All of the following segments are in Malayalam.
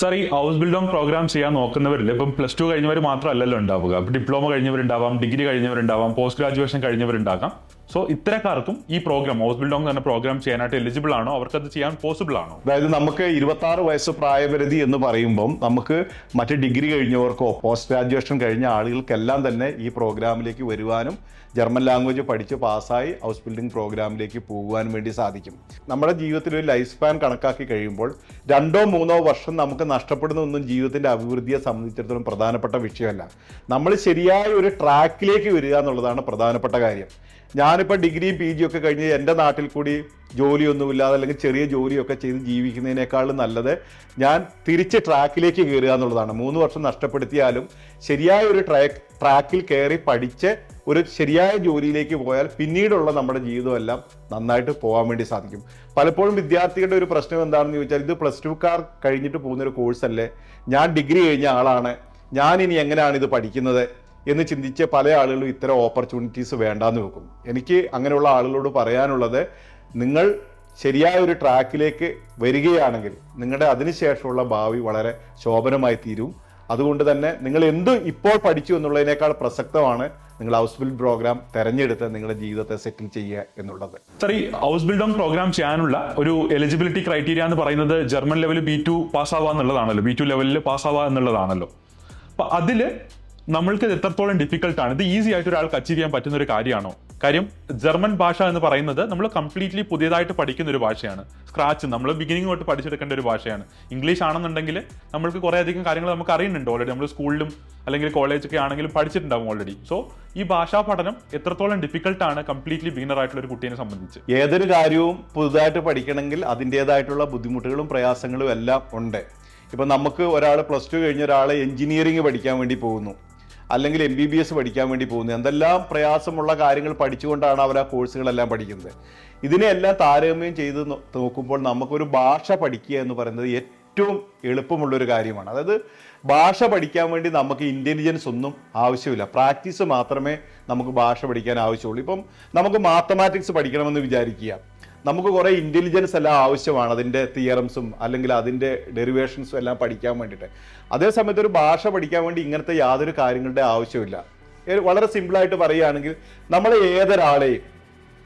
സാർ, ഈ ഹൗസ് ബിൽഡിംഗ് പ്രോഗ്രാം ചെയ്യാൻ നോക്കുന്നവരിൽ ഇപ്പം പ്ലസ് ടു കഴിഞ്ഞവർ മാത്രമല്ലല്ലോ ഉണ്ടാവുക. ഇപ്പം ഡിപ്ലോമ കഴിഞ്ഞവരുണ്ടാവാം, ഡിഗ്രി കഴിഞ്ഞവരുണ്ടാവാം, പോസ്റ്റ് ഗ്രാജുവേഷൻ കഴിഞ്ഞവരുണ്ടാകാം. സോ ഇത്തരക്കാർക്കും ഈ പ്രോഗ്രാം ഹൗസ് ബിൽഡിംഗ് എന്ന പ്രോഗ്രാം ചെയ്യാനായിട്ട് എലിജിബിൾ ആണോ? അവർക്കത് ചെയ്യാൻ പോസിബിൾ ആണോ? അതായത് നമുക്ക് 26 വയസ്സ് പ്രായപരിധി എന്ന് പറയുമ്പം നമുക്ക് മറ്റ് ഡിഗ്രി കഴിഞ്ഞവർക്കോ പോസ്റ്റ് ഗ്രാജുവേഷൻ കഴിഞ്ഞ ആളുകൾക്കെല്ലാം തന്നെ ഈ പ്രോഗ്രാമിലേക്ക് വരുവാനും ജർമ്മൻ ലാംഗ്വേജ് പഠിച്ച് പാസ്സായി ഹൗസ് ബിൽഡിംഗ് പ്രോഗ്രാമിലേക്ക് പോകുവാനും വേണ്ടി സാധിക്കും. നമ്മുടെ ജീവിതത്തിൽ ഒരു ലൈഫ് സ്പാൻ കണക്കാക്കി കഴിയുമ്പോൾ 2-3 വർഷം നമുക്ക് നഷ്ടപ്പെടുന്നതൊന്നും ജീവിതത്തിൻ്റെ അഭിവൃദ്ധിയെ സംബന്ധിച്ചിടത്തോളം പ്രധാനപ്പെട്ട വിഷയമല്ല. നമ്മൾ ശരിയായ ഒരു ട്രാക്കിലേക്ക് വരിക എന്നുള്ളതാണ് പ്രധാനപ്പെട്ട കാര്യം. ഞാനിപ്പോൾ ഡിഗ്രിയും PG ഒക്കെ കഴിഞ്ഞ് എൻ്റെ നാട്ടിൽ കൂടി ജോലിയൊന്നുമില്ലാതെ അല്ലെങ്കിൽ ചെറിയ ജോലിയൊക്കെ ചെയ്ത് ജീവിക്കുന്നതിനേക്കാളും നല്ലത് ഞാൻ തിരിച്ച് ട്രാക്കിലേക്ക് കയറുക എന്നുള്ളതാണ്. 3 വർഷം നഷ്ടപ്പെടുത്തിയാലും ശരിയായ ഒരു ട്രാക്കിൽ കയറി പഠിച്ച് ഒരു ശരിയായ ജോലിയിലേക്ക് പോയാൽ പിന്നീടുള്ള നമ്മുടെ ജീവിതമെല്ലാം നന്നായിട്ട് പോകാൻ വേണ്ടി സാധിക്കും. പലപ്പോഴും വിദ്യാർത്ഥികളുടെ ഒരു പ്രശ്നം എന്താണെന്ന് ചോദിച്ചാൽ, ഇത് പ്ലസ് 2 കഴിഞ്ഞിട്ട് പോകുന്നൊരു കോഴ്സല്ലേ, ഞാൻ ഡിഗ്രി കഴിഞ്ഞ ആളാണ്, ഞാൻ ഇനി എങ്ങനെയാണ് ഇത് പഠിക്കുന്നത് എന്ന് ചിന്തിച്ച് പല ആളുകളും ഇത്തരം ഓപ്പർച്യൂണിറ്റീസ് വേണ്ടാന്ന് വെക്കും. എനിക്ക് അങ്ങനെയുള്ള ആളുകളോട് പറയാനുള്ളത്, നിങ്ങൾ ശരിയായ ഒരു ട്രാക്കിലേക്ക് വരികയാണെങ്കിൽ നിങ്ങളുടെ അതിനുശേഷമുള്ള ഭാവി വളരെ ശോഭനമായി തീരും. അതുകൊണ്ട് തന്നെ നിങ്ങൾ എന്ത് ഇപ്പോൾ പഠിച്ചു എന്നുള്ളതിനേക്കാൾ പ്രസക്തമാണ് നിങ്ങൾ ഹൗസ് ബിൽഡ് പ്രോഗ്രാം തെരഞ്ഞെടുത്ത് നിങ്ങളുടെ ജീവിതത്തെ സെറ്റിൽ ചെയ്യുക എന്നുള്ളത്. സാർ, ഈ ഹൗസ് ബിൽഡിംഗ് പ്രോഗ്രാം ചെയ്യാനുള്ള ഒരു എലിജിബിലിറ്റി ക്രൈറ്റീരിയ എന്ന് പറയുന്നത് ജർമ്മൻ ലെവൽ B2 പാസ്സാവുക എന്നുള്ളതാണല്ലോ, B2 ലെവലിൽ പാസ്സാവുക എന്നുള്ളതാണല്ലോ. അപ്പൊ അതില് നമ്മൾക്ക് എത്രത്തോളം ഡിഫിക്കൽട്ടാണ്? ഇത് ഈസി ആയിട്ട് ഒരാൾക്ക് അച്ചീവ് ചെയ്യാൻ പറ്റുന്ന ഒരു കാര്യമാണോ? കാര്യം ജർമ്മൻ ഭാഷ എന്ന് പറയുന്നത് നമ്മൾ കംപ്ലീറ്റ്ലി പുതിയതായിട്ട് പഠിക്കുന്ന ഒരു ഭാഷയാണ്. സ്ക്രാച്ച് നമ്മൾ ബിഗിനിങ് തൊട്ട് പഠിച്ചെടുക്കേണ്ട ഒരു ഭാഷയാണ്. ഇംഗ്ലീഷ് ആണെന്നുണ്ടെങ്കിൽ നമ്മൾക്ക് കുറേ അധികം കാര്യങ്ങൾ നമുക്ക് അറിയുന്നുണ്ട് ഓൾറെഡി. നമ്മൾ സ്കൂളിലും അല്ലെങ്കിൽ കോളേജൊക്കെ ആണെങ്കിലും പഠിച്ചിട്ടുണ്ടാവും ഓൾറെഡി. സോ ഈ ഭാഷാ പഠനം എത്രത്തോളം ഡിഫിക്കൽട്ടാണ് കംപ്ലീറ്റ്ലി ബിഗിനർ ആയിട്ടുള്ള ഒരു കുട്ടീനെ സംബന്ധിച്ച്? ഏതൊരു കാര്യവും പുതുതായിട്ട് പഠിക്കണമെങ്കിൽ അതിൻ്റെതായിട്ടുള്ള ബുദ്ധിമുട്ടുകളും പ്രയാസങ്ങളും എല്ലാം ഉണ്ട്. ഇപ്പം നമുക്ക് ഒരാൾ പ്ലസ് 2 കഴിഞ്ഞ ഒരാൾ എഞ്ചിനീയറിംഗ് പഠിക്കാൻ വേണ്ടി പോകുന്നു, അല്ലെങ്കിൽ MBBS പഠിക്കാൻ വേണ്ടി പോകുന്നു. എന്തെല്ലാം പ്രയാസമുള്ള കാര്യങ്ങൾ പഠിച്ചുകൊണ്ടാണ് അവർ ആ കോഴ്സുകളെല്ലാം പഠിക്കുന്നത്. ഇതിനെല്ലാം താരതമ്യം ചെയ്ത് നോക്കുമ്പോൾ നമുക്കൊരു ഭാഷ പഠിക്കുക എന്ന് പറയുന്നത് ഏറ്റവും എളുപ്പമുള്ളൊരു കാര്യമാണ്. അതായത് ഭാഷ പഠിക്കാൻ വേണ്ടി നമുക്ക് ഇൻ്റലിജൻസ് ഒന്നും ആവശ്യമില്ല, പ്രാക്ടീസ് മാത്രമേ നമുക്ക് ഭാഷ പഠിക്കാൻ ആവശ്യമുള്ളൂ. ഇപ്പം നമുക്ക് മാത്തമാറ്റിക്സ് പഠിക്കണമെന്ന് വിചാരിക്കുക, നമുക്ക് കുറേ ഇൻ്റലിജൻസ് എല്ലാം ആവശ്യമാണ്, അതിൻ്റെ തിയറംസും അല്ലെങ്കിൽ അതിൻ്റെ ഡെറിവേഷൻസും എല്ലാം പഠിക്കാൻ വേണ്ടിയിട്ട്. അതേസമയത്ത് ഒരു ഭാഷ പഠിക്കാൻ വേണ്ടി ഇങ്ങനത്തെ യാതൊരു കാര്യങ്ങളുടെ ആവശ്യമില്ല. വളരെ സിമ്പിളായിട്ട് പറയുകയാണെങ്കിൽ, നമ്മൾ ഏതൊരാളെയും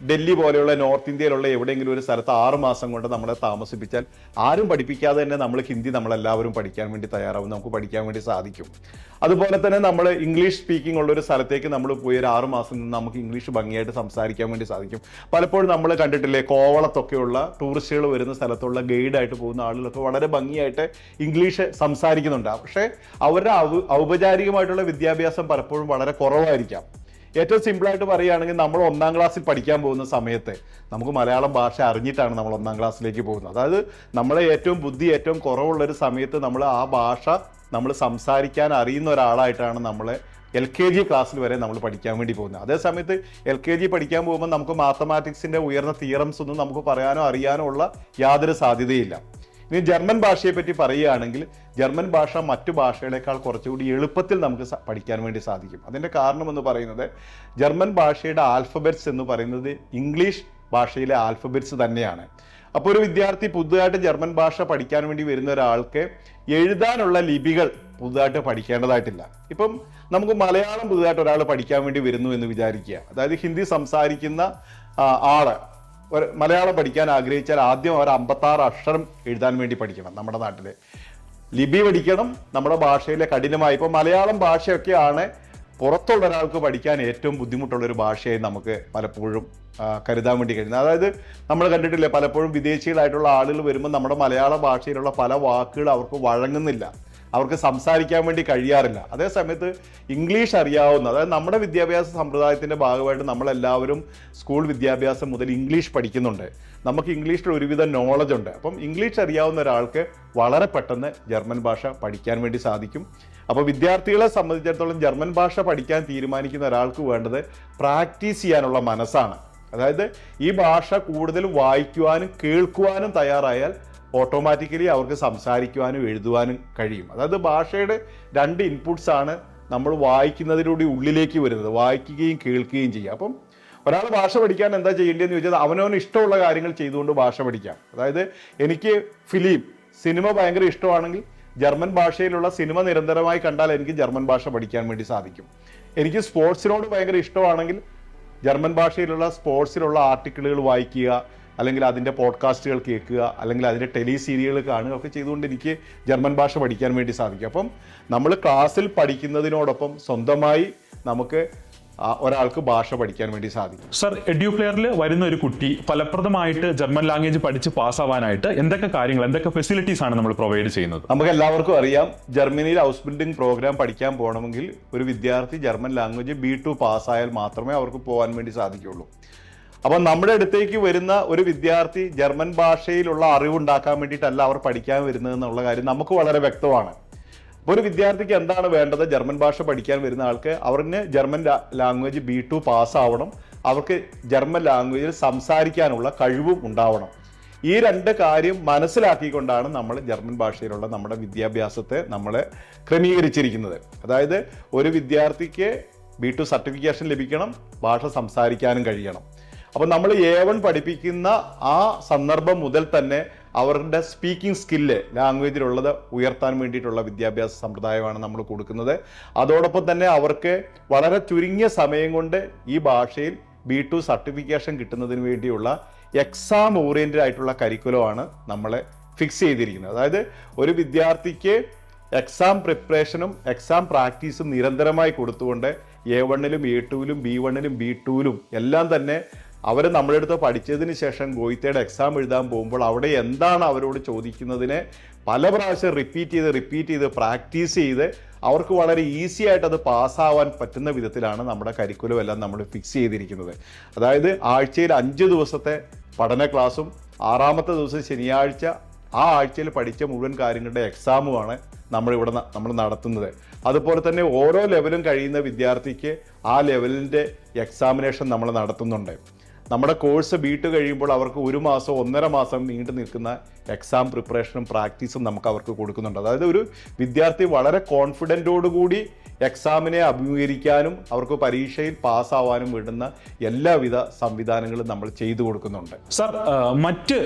ഡൽഹി പോലെയുള്ള നോർത്ത് ഇന്ത്യയിലുള്ള എവിടെയെങ്കിലും ഒരു സ്ഥലത്ത് 6 മാസം കൊണ്ട് നമ്മളെ താമസിപ്പിച്ചാൽ ആരും പഠിപ്പിക്കാതെ തന്നെ നമ്മൾ ഹിന്ദി നമ്മളെല്ലാവരും പഠിക്കാൻ വേണ്ടി തയ്യാറാവും, നമുക്ക് പഠിക്കാൻ വേണ്ടി സാധിക്കും. അതുപോലെ തന്നെ നമ്മൾ ഇംഗ്ലീഷ് സ്പീക്കിംഗ് ഉള്ള ഒരു സ്ഥലത്തേക്ക് നമ്മൾ പോയി ഒരു 6 മാസം നിന്ന് നമുക്ക് ഇംഗ്ലീഷ് ഭംഗിയായിട്ട് സംസാരിക്കാൻ വേണ്ടി സാധിക്കും. പലപ്പോഴും നമ്മൾ കണ്ടിട്ടില്ലേ, കോവളത്തൊക്കെയുള്ള ടൂറിസ്റ്റുകൾ വരുന്ന സ്ഥലത്തുള്ള ഗൈഡായിട്ട് പോകുന്ന ആളുകളൊക്കെ വളരെ ഭംഗിയായിട്ട് ഇംഗ്ലീഷ് സംസാരിക്കുന്നുണ്ട്. പക്ഷേ അവരുടെ ഔപചാരികമായിട്ടുള്ള വിദ്യാഭ്യാസം പലപ്പോഴും വളരെ കുറവായിരിക്കാം. ഏറ്റവും സിമ്പിളായിട്ട് പറയുകയാണെങ്കിൽ, നമ്മൾ 1-ാം ക്ലാസ്സിൽ പഠിക്കാൻ പോകുന്ന സമയത്ത് നമുക്ക് മലയാളം ഭാഷ അറിഞ്ഞിട്ടാണ് നമ്മൾ 1-ാം ക്ലാസ്സിലേക്ക് പോകുന്നത്. അതായത് നമ്മളെ ഏറ്റവും ബുദ്ധി ഏറ്റവും കുറവുള്ളൊരു സമയത്ത് നമ്മൾ ആ ഭാഷ നമ്മൾ സംസാരിക്കാൻ അറിയുന്ന ഒരാളായിട്ടാണ് നമ്മൾ LKG ക്ലാസ്സിൽ വരെ നമ്മൾ പഠിക്കാൻ വേണ്ടി പോകുന്നത്. അതേസമയത്ത് LKG പഠിക്കാൻ പോകുമ്പോൾ നമുക്ക് മാത്തമാറ്റിക്സിൻ്റെ ഉയർന്ന തിയറംസ് ഒന്നും നമുക്ക് പറയാനോ അറിയാനോ ഉള്ള യാതൊരു സാധ്യതയില്ല. ഇനി ജർമ്മൻ ഭാഷയെ പറ്റി പറയുകയാണെങ്കിൽ, ജർമ്മൻ ഭാഷ മറ്റു ഭാഷകളെക്കാൾ കുറച്ചുകൂടി എളുപ്പത്തിൽ നമുക്ക് പഠിക്കാൻ വേണ്ടി സാധിക്കും. അതിൻ്റെ കാരണം എന്ന് പറയുന്നത്, ജർമ്മൻ ഭാഷയുടെ ആൽഫബറ്റ്സ് എന്ന് പറയുന്നത് ഇംഗ്ലീഷ് ഭാഷയിലെ ആൽഫബറ്റ്സ് തന്നെയാണ്. അപ്പോൾ ഒരു വിദ്യാർത്ഥി പുതുതായിട്ട് ജർമ്മൻ ഭാഷ പഠിക്കാൻ വേണ്ടി വരുന്ന ഒരാൾക്ക് എഴുതാനുള്ള ലിപികൾ പുതുതായിട്ട് പഠിക്കേണ്ടതായിട്ടില്ല. ഇപ്പം നമുക്ക് മലയാളം പുതുതായിട്ട് ഒരാൾ പഠിക്കാൻ വേണ്ടി വരുന്നു എന്ന് വിചാരിക്കുക. അതായത് ഹിന്ദി സംസാരിക്കുന്ന ആള് മലയാളം പഠിക്കാൻ ആഗ്രഹിച്ചാൽ ആദ്യം അവർ 56 അക്ഷരം എഴുതാൻ വേണ്ടി പഠിക്കണം. നമ്മുടെ നാട്ടിലെ ലിപി പഠിക്കണം, നമ്മുടെ ഭാഷയിലെ കഠിനമായി. ഇപ്പോൾ മലയാളം ഭാഷയൊക്കെയാണ് പുറത്തുള്ള ഒരാൾക്ക് പഠിക്കാൻ ഏറ്റവും ബുദ്ധിമുട്ടുള്ളൊരു ഭാഷയായി നമുക്ക് പലപ്പോഴും കരുതാൻ വേണ്ടി കഴിയുന്നത്. അതായത് നമ്മൾ കണ്ടിട്ടില്ലേ, പലപ്പോഴും വിദേശികളായിട്ടുള്ള ആളുകൾ വരുമ്പോൾ നമ്മുടെ മലയാള ഭാഷയിലുള്ള പല വാക്കുകൾ അവർക്ക് വഴങ്ങുന്നില്ല, അവർക്ക് സംസാരിക്കാൻ വേണ്ടി കഴിയാറില്ല. അതേസമയത്ത് ഇംഗ്ലീഷ് അറിയാവുന്ന, അതായത് നമ്മുടെ വിദ്യാഭ്യാസ സമ്പ്രദായത്തിൻ്റെ ഭാഗമായിട്ട് നമ്മളെല്ലാവരും സ്കൂൾ വിദ്യാഭ്യാസം മുതൽ ഇംഗ്ലീഷ് പഠിക്കുന്നുണ്ട്, നമുക്ക് ഇംഗ്ലീഷിൽ ഒരുവിധ നോളജ് ഉണ്ട്. അപ്പം ഇംഗ്ലീഷ് അറിയാവുന്ന ഒരാൾക്ക് വളരെ പെട്ടെന്ന് ജർമ്മൻ ഭാഷ പഠിക്കാൻ വേണ്ടി സാധിക്കും. അപ്പോൾ വിദ്യാർത്ഥികളെ സംബന്ധിച്ചിടത്തോളം ജർമ്മൻ ഭാഷ പഠിക്കാൻ തീരുമാനിക്കുന്ന ഒരാൾക്ക് വേണ്ടത് പ്രാക്ടീസ് ചെയ്യാനുള്ള മനസ്സാണ്. അതായത് ഈ ഭാഷ കൂടുതൽ വായിക്കുവാനും കേൾക്കുവാനും തയ്യാറായാൽ ഓട്ടോമാറ്റിക്കലി അവർക്ക് സംസാരിക്കുവാനും എഴുതുവാനും കഴിയും. അതായത് ഭാഷയുടെ 2 ഇൻപുട്സ് ആണ് നമ്മൾ വായിക്കുന്നതിലൂടെ ഉള്ളിലേക്ക് വരുന്നത്, വായിക്കുകയും കേൾക്കുകയും ചെയ്യുക. അപ്പം ഒരാൾ ഭാഷ പഠിക്കാൻ എന്താ ചെയ്യേണ്ടതെന്ന് ചോദിച്ചാൽ, അവനവന് ഇഷ്ടമുള്ള കാര്യങ്ങൾ ചെയ്തുകൊണ്ട് ഭാഷ പഠിക്കാം. അതായത് എനിക്ക് സിനിമ ഭയങ്കര ഇഷ്ടമാണെങ്കിൽ ജർമ്മൻ ഭാഷയിലുള്ള സിനിമ നിരന്തരമായി കണ്ടാൽ എനിക്ക് ജർമ്മൻ ഭാഷ പഠിക്കാൻ വേണ്ടി സാധിക്കും. എനിക്ക് സ്പോർട്സിനോട് ഭയങ്കര ഇഷ്ടമാണെങ്കിൽ ജർമ്മൻ ഭാഷയിലുള്ള സ്പോർട്സിലുള്ള ആർട്ടിക്കിളുകൾ വായിക്കുക, അല്ലെങ്കിൽ അതിൻ്റെ പോഡ്കാസ്റ്റുകൾ കേൾക്കുക, അല്ലെങ്കിൽ അതിൻ്റെ ടെലി സീരിയലുകൾ കാണുക ഒക്കെ ചെയ്തുകൊണ്ട് എനിക്ക് ജർമ്മൻ ഭാഷ പഠിക്കാൻ വേണ്ടി സാധിക്കും. അപ്പം നമ്മൾ ക്ലാസ്സിൽ പഠിക്കുന്നതിനോടൊപ്പം സ്വന്തമായി നമുക്ക് ഒരാൾക്ക് ഭാഷ പഠിക്കാൻ വേണ്ടി സാധിക്കും. സർ, എഡ്യൂപ്ലെയറിൽ വരുന്ന ഒരു കുട്ടി ഫലപ്രദമായിട്ട് ജർമ്മൻ ലാംഗ്വേജ് പഠിച്ച് പാസ്സാവാനായിട്ട് എന്തൊക്കെ കാര്യങ്ങൾ, എന്തൊക്കെ ഫെസിലിറ്റീസ് ആണ് നമ്മൾ പ്രൊവൈഡ് ചെയ്യുന്നത്? നമുക്ക് എല്ലാവർക്കും അറിയാം, ജർമ്മനിയിൽ ഹൗസ് ബിൽഡിംഗ് പ്രോഗ്രാം പഠിക്കാൻ പോകണമെങ്കിൽ ഒരു വിദ്യാർത്ഥി ജർമ്മൻ ലാംഗ്വേജ് B2 പാസ്സായാൽ മാത്രമേ അവർക്ക് പോകാൻ വേണ്ടി സാധിക്കുകയുള്ളൂ. അപ്പം നമ്മുടെ അടുത്തേക്ക് വരുന്ന ഒരു വിദ്യാർത്ഥി ജർമ്മൻ ഭാഷയിലുള്ള അറിവുണ്ടാക്കാൻ വേണ്ടിയിട്ടല്ല അവർ പഠിക്കാൻ വരുന്നതെന്നുള്ള കാര്യം നമുക്ക് വളരെ വ്യക്തമാണ്. അപ്പോൾ ഒരു വിദ്യാർത്ഥിക്ക് എന്താണ് വേണ്ടത്? ജർമ്മൻ ഭാഷ പഠിക്കാൻ വരുന്ന ആൾക്ക് അവർക്ക് ജർമ്മൻ ലാംഗ്വേജ് B2 പാസ്സാവണം, അവർക്ക് ജർമ്മൻ ലാംഗ്വേജിൽ സംസാരിക്കാനുള്ള കഴിവും ഉണ്ടാവണം. ഈ രണ്ട് കാര്യം മനസ്സിലാക്കിക്കൊണ്ടാണ് നമ്മൾ ജർമ്മൻ ഭാഷയിലുള്ള നമ്മുടെ വിദ്യാഭ്യാസത്തെ നമ്മൾ ക്രമീകരിച്ചിരിക്കുന്നത്. അതായത് ഒരു വിദ്യാർത്ഥിക്ക് B2 സർട്ടിഫിക്കേഷൻ ലഭിക്കണം, ഭാഷ സംസാരിക്കാനും കഴിയണം. അപ്പോൾ നമ്മൾ A1 പഠിപ്പിക്കുന്ന ആ സന്ദർഭം മുതൽ തന്നെ അവരുടെ സ്പീക്കിംഗ് സ്കില്ല് ലാംഗ്വേജിലുള്ളത് ഉയർത്താൻ വേണ്ടിയിട്ടുള്ള വിദ്യാഭ്യാസ സമ്പ്രദായമാണ് നമ്മൾ കൊടുക്കുന്നത്. അതോടൊപ്പം തന്നെ അവർക്ക് വളരെ ചുരുങ്ങിയ സമയം കൊണ്ട് ഈ ഭാഷയിൽ B2 സർട്ടിഫിക്കേഷൻ കിട്ടുന്നതിന് വേണ്ടിയുള്ള എക്സാം ഓറിയൻറ്റഡ് ആയിട്ടുള്ള കരിക്കുലമാണ് നമ്മൾ ഫിക്സ് ചെയ്തിരിക്കുന്നത്. അതായത് ഒരു വിദ്യാർത്ഥിക്ക് എക്സാം പ്രിപ്പറേഷനും എക്സാം പ്രാക്ടീസും നിരന്തരമായി കൊടുത്തുകൊണ്ട് A1-ലും A2-ലും B1-ലും B2-ലും എല്ലാം തന്നെ അവർ നമ്മുടെ അടുത്ത് പഠിച്ചതിന് ശേഷം ഗോയിത്തയുടെ എക്സാം എഴുതാൻ പോകുമ്പോൾ അവിടെ എന്താണ് അവരോട് ചോദിക്കുന്നതിനെ പല പ്രാവശ്യം റിപ്പീറ്റ് ചെയ്ത് പ്രാക്ടീസ് ചെയ്ത് അവർക്ക് വളരെ ഈസി ആയിട്ട് അത് പാസ്സാവാൻ പറ്റുന്ന വിധത്തിലാണ് നമ്മുടെ കരിക്കുലം എല്ലാം നമ്മൾ ഫിക്സ് ചെയ്തിരിക്കുന്നത്. അതായത് ആഴ്ചയിൽ 5 ദിവസത്തെ പഠന ക്ലാസ്സും 6ാമത്തെ ദിവസം ശനിയാഴ്ച ആ ആഴ്ചയിൽ പഠിച്ച മുഴുവൻ കാര്യങ്ങളുടെ എക്സാമുമാണ് നമ്മൾ നടത്തുന്നത്. അതുപോലെ തന്നെ ഓരോ ലെവലും കഴിയുന്ന വിദ്യാർത്ഥിക്ക് ആ ലെവലിൻ്റെ എക്സാമിനേഷൻ നമ്മൾ നടത്തുന്നുണ്ട്. നമ്മുടെ കോഴ്സ് B2 കഴിയുമ്പോൾ അവർക്ക് 1 മാസം 1.5 മാസം നീണ്ടു നിൽക്കുന്ന എക്സാം പ്രിപ്പറേഷനും പ്രാക്ടീസും നമുക്ക് അവർക്ക് കൊടുക്കുന്നുണ്ട്. അതായത് ഒരു വിദ്യാർത്ഥി വളരെ കോൺഫിഡൻറ്റോടുകൂടി എക്സാമിനെ അഭിമുഖീകരിക്കാനും അവർക്ക് പരീക്ഷയിൽ പാസ്സാവാനും വേണ്ടുന്ന എല്ലാവിധ സംവിധാനങ്ങളും നമ്മൾ ചെയ്തു കൊടുക്കുന്നുണ്ട്. സർ, മറ്റ്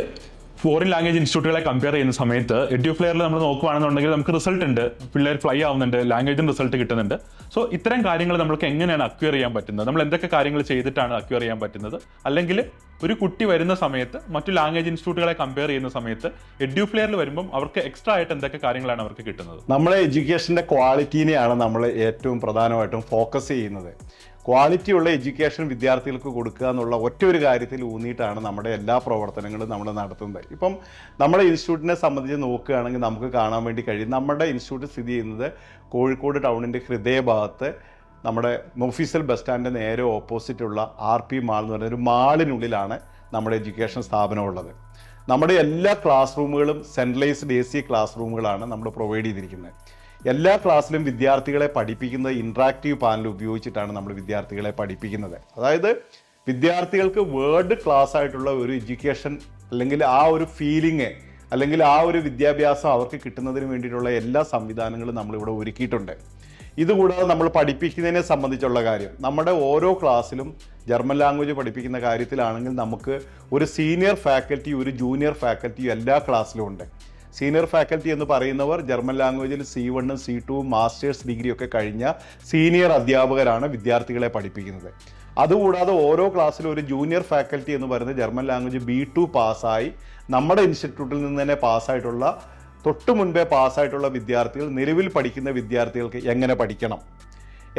ഫോറിൻ ലാംഗ്വേജ് ഇൻസ്റ്റിറ്റ്യൂട്ടുകളെ കമ്പയർ ചെയ്യുന്ന സമയത്ത് എഡ്യൂപ്ലെയറിൽ നമ്മൾ നോക്കുകയാണെന്നുണ്ടെങ്കിൽ നമുക്ക് റിസൾട്ട് ഉണ്ട്, പിള്ളേർ ഫ്ലൈ ആവുന്നുണ്ട്, ലാംഗ്വേജിന് റിസൾട്ട് കിട്ടുന്നുണ്ട്. സോ ഇത്തരം കാര്യങ്ങൾ നമുക്ക് എങ്ങനെയാണ് അക്വയർ ചെയ്യാൻ പറ്റുന്നത്? നമ്മൾ എന്തൊക്കെ കാര്യങ്ങൾ ചെയ്തിട്ടാണ് അക്വയർ ചെയ്യാൻ പറ്റുന്നത്? അല്ലെങ്കിൽ ഒരു കുട്ടി വരുന്ന സമയത്ത് മറ്റു ലാംഗ്വേജ് ഇൻസ്റ്റിറ്റ്യൂട്ടുകളെ കമ്പയർ ചെയ്യുന്ന സമയത്ത് എഡ്യൂപ്ലെയറിൽ വരുമ്പോൾ അവർക്ക് എക്സ്ട്രാ ആയിട്ട് എന്തൊക്കെ കാര്യങ്ങളാണ് അവർക്ക് കിട്ടുന്നത്? നമ്മളെ എഡ്യൂക്കേഷൻ്റെ ക്വാളിറ്റീനെയാണ് നമ്മൾ ഏറ്റവും പ്രധാനമായിട്ടും ഫോക്കസ് ചെയ്യുന്നത്. ക്വാളിറ്റിയുള്ള എഡ്യൂക്കേഷൻ വിദ്യാർത്ഥികൾക്ക് കൊടുക്കുക എന്നുള്ള ഒറ്റ ഒരു കാര്യത്തിൽ ഊന്നിയിട്ടാണ് നമ്മുടെ എല്ലാ പ്രവർത്തനങ്ങളും നമ്മൾ നടത്തുന്നത്. ഇപ്പം നമ്മുടെ ഇൻസ്റ്റിറ്റ്യൂട്ടിനെ സംബന്ധിച്ച് നോക്കുകയാണെങ്കിൽ നമുക്ക് കാണാൻ വേണ്ടി കഴിയും, നമ്മുടെ ഇൻസ്റ്റിറ്റ്യൂട്ട് സ്ഥിതി ചെയ്യുന്നത് കോഴിക്കോട് ടൗണിൻ്റെ ഹൃദയഭാഗത്ത് നമ്മുടെ ഒഫീഷ്യൽ ബസ് സ്റ്റാൻഡിൻ്റെ നേരെ ഓപ്പോസിറ്റുള്ള RP മാൾ എന്ന് പറയുന്ന ഒരു മാളിനുള്ളിലാണ് നമ്മുടെ എഡ്യൂക്കേഷൻ സ്ഥാപനം ഉള്ളത്. നമ്മുടെ എല്ലാ ക്ലാസ് റൂമുകളും സെൻട്രലൈസ്ഡ് AC ക്ലാസ് റൂമുകളാണ് നമ്മൾ പ്രൊവൈഡ് ചെയ്തിരിക്കുന്നത്. എല്ലാ ക്ലാസ്സിലും വിദ്യാർത്ഥികളെ പഠിപ്പിക്കുന്നത് ഇൻട്രാക്റ്റീവ് പാനൽ ഉപയോഗിച്ചിട്ടാണ് നമ്മൾ വിദ്യാർത്ഥികളെ പഠിപ്പിക്കുന്നത്. അതായത് വിദ്യാർത്ഥികൾക്ക് വേർഡ് ക്ലാസ് ആയിട്ടുള്ള ഒരു എഡ്യൂക്കേഷൻ അല്ലെങ്കിൽ ആ ഒരു ഫീലിംഗ് അല്ലെങ്കിൽ ആ ഒരു വിദ്യാഭ്യാസം അവർക്ക് കിട്ടുന്നതിന് വേണ്ടിയിട്ടുള്ള എല്ലാ സംവിധാനങ്ങളും നമ്മളിവിടെ ഒരുക്കിയിട്ടുണ്ട്. ഇതുകൂടാതെ നമ്മൾ പഠിപ്പിക്കുന്നതിനെ സംബന്ധിച്ചുള്ള കാര്യം, നമ്മുടെ ഓരോ ക്ലാസ്സിലും ജർമ്മൻ ലാംഗ്വേജ് പഠിപ്പിക്കുന്ന കാര്യത്തിലാണെങ്കിൽ നമുക്ക് ഒരു സീനിയർ ഫാക്കൽറ്റി, ഒരു ജൂനിയർ ഫാക്കൽറ്റി എല്ലാ ക്ലാസ്സിലും ഉണ്ട്. സീനിയർ ഫാക്കൽറ്റി എന്ന് പറയുന്നവർ ജർമ്മൻ ലാംഗ്വേജിൽ C1-ഉം C2-ഉം മാസ്റ്റേഴ്സ് ഡിഗ്രിയൊക്കെ കഴിഞ്ഞ സീനിയർ അധ്യാപകരാണ് വിദ്യാർത്ഥികളെ പഠിപ്പിക്കുന്നത്. അതുകൂടാതെ ഓരോ ക്ലാസ്സിലും ഒരു ജൂനിയർ ഫാക്കൽറ്റി എന്ന് പറയുന്നത് ജർമ്മൻ ലാംഗ്വേജ് B2 പാസ്സായി നമ്മുടെ ഇൻസ്റ്റിറ്റ്യൂട്ടിൽ നിന്ന് തന്നെ പാസ്സായിട്ടുള്ള, തൊട്ട് മുൻപേ പാസ്സായിട്ടുള്ള വിദ്യാർത്ഥികൾ, നിലവിൽ പഠിക്കുന്ന വിദ്യാർത്ഥികൾക്ക് എങ്ങനെ പഠിക്കണം,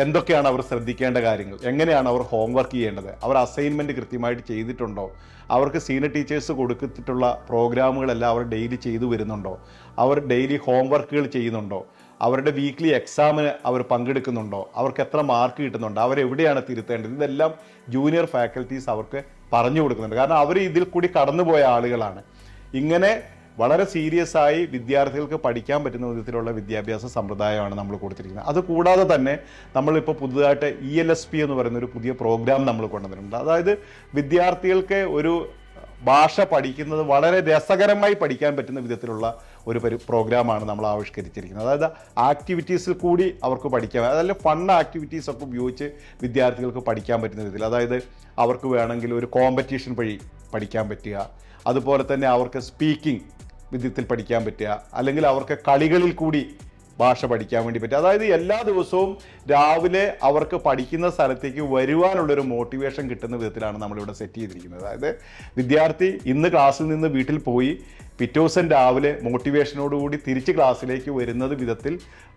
എന്തൊക്കെയാണ് അവർ ശ്രദ്ധിക്കേണ്ട കാര്യങ്ങൾ, എങ്ങനെയാണ് അവർ ഹോംവർക്ക് ചെയ്യേണ്ടത്, അവർ അസൈൻമെൻറ്റ് കൃത്യമായിട്ട് ചെയ്തിട്ടുണ്ടോ, അവർക്ക് സീനിയർ ടീച്ചേഴ്സ് കൊടുത്തിട്ടുള്ള പ്രോഗ്രാമുകളെല്ലാം അവർ ഡെയിലി ചെയ്തു വരുന്നുണ്ടോ, അവർ ഡെയിലി ഹോംവർക്കുകൾ ചെയ്യുന്നുണ്ടോ, അവരുടെ വീക്ക്ലി എക്സാമിന് അവർ പങ്കെടുക്കുന്നുണ്ടോ, അവർക്ക് എത്ര മാർക്ക് കിട്ടുന്നുണ്ടോ, അവരെവിടെയാണ് തിരുത്തേണ്ടത്, ഇതെല്ലാം ജൂനിയർ ഫാക്കൽറ്റീസ് അവർക്ക് പറഞ്ഞു കൊടുക്കുന്നുണ്ട്. കാരണം അവർ ഇതിൽ കൂടി കടന്നുപോയ ആളുകളാണ്. ഇങ്ങനെ വളരെ സീരിയസ് ആയി വിദ്യാർത്ഥികൾക്ക് പഠിക്കാൻ പറ്റുന്ന വിധത്തിലുള്ള വിദ്യാഭ്യാസ സമ്പ്രദായമാണ് നമ്മൾ കൊടുത്തിരിക്കുന്നത്. അതുകൂടാതെ തന്നെ നമ്മളിപ്പോൾ പുതുതായിട്ട് ELSP എന്ന് പറയുന്ന ഒരു പുതിയ പ്രോഗ്രാം നമ്മൾ കൊണ്ടുവന്നിട്ടുണ്ട്. അതായത് വിദ്യാർത്ഥികൾക്ക് ഒരു ഭാഷ പഠിക്കുന്നത് വളരെ രസകരമായി പഠിക്കാൻ പറ്റുന്ന വിധത്തിലുള്ള ഒരു പ്രോഗ്രാമാണ് നമ്മൾ ആവിഷ്കരിച്ചിരിക്കുന്നത്. അതായത് ആക്ടിവിറ്റീസിൽ കൂടി അവർക്ക് പഠിക്കാൻ, അതല്ല ഫൺ ആക്ടിവിറ്റീസ് ഒക്കെ ഉപയോഗിച്ച് വിദ്യാർത്ഥികൾക്ക് പഠിക്കാൻ പറ്റുന്ന വിധത്തിൽ, അതായത് അവർക്ക് വേണമെങ്കിൽ ഒരു കോമ്പറ്റീഷൻ വഴി പഠിക്കാൻ പറ്റുക, അതുപോലെ തന്നെ അവർക്ക് സ്പീക്കിംഗ് വിധത്തിൽ പഠിക്കാൻ പറ്റുക, അല്ലെങ്കിൽ അവർക്ക് കളികളിൽ കൂടി ഭാഷ പഠിക്കാൻ വേണ്ടി പറ്റുക. അതായത് എല്ലാ ദിവസവും രാവിലെ അവർക്ക് പഠിക്കുന്ന സ്ഥലത്തേക്ക് വരുവാനുള്ളൊരു മോട്ടിവേഷൻ കിട്ടുന്ന വിധത്തിലാണ് നമ്മളിവിടെ സെറ്റ് ചെയ്തിരിക്കുന്നത്. അതായത് വിദ്യാർത്ഥി ഇന്ന് ക്ലാസ്സിൽ നിന്ന് വീട്ടിൽ പോയി പിറ്റേ ദിവസം രാവിലെ മോട്ടിവേഷനോടുകൂടി തിരിച്ച് ക്ലാസ്സിലേക്ക് വരുന്നത് വിധത്തിൽ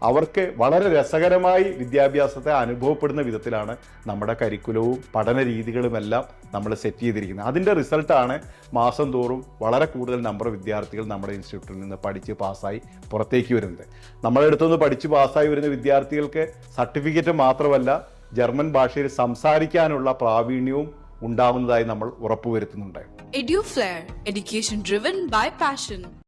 അവർക്ക് വളരെ രസകരമായി വിദ്യാഭ്യാസത്തെ അനുഭവപ്പെടുന്ന വിധത്തിലാണ് നമ്മുടെ കരിക്കുലവും പഠന രീതികളുമെല്ലാം നമ്മൾ സെറ്റ് ചെയ്തിരിക്കുന്നത്. അതിൻ്റെ റിസൾട്ടാണ് മാസം തോറും വളരെ കൂടുതൽ നമ്പർ വിദ്യാർത്ഥികൾ നമ്മുടെ ഇൻസ്റ്റിറ്റ്യൂട്ടിൽ നിന്ന് പഠിച്ച് പാസ്സായി പുറത്തേക്ക് വരുന്നത്. നമ്മുടെ അടുത്തുനിന്ന് പഠിച്ച് പാസ്സായി വരുന്ന വിദ്യാർത്ഥികൾക്ക് സർട്ടിഫിക്കറ്റ് മാത്രമല്ല, ജർമ്മൻ ഭാഷയിൽ സംസാരിക്കാനുള്ള പ്രാവീണ്യവും ഉണ്ടാവുന്നതായി നമ്മൾ ഉറപ്പുവരുത്തുന്നുണ്ട്. EduFlair, education driven by passion.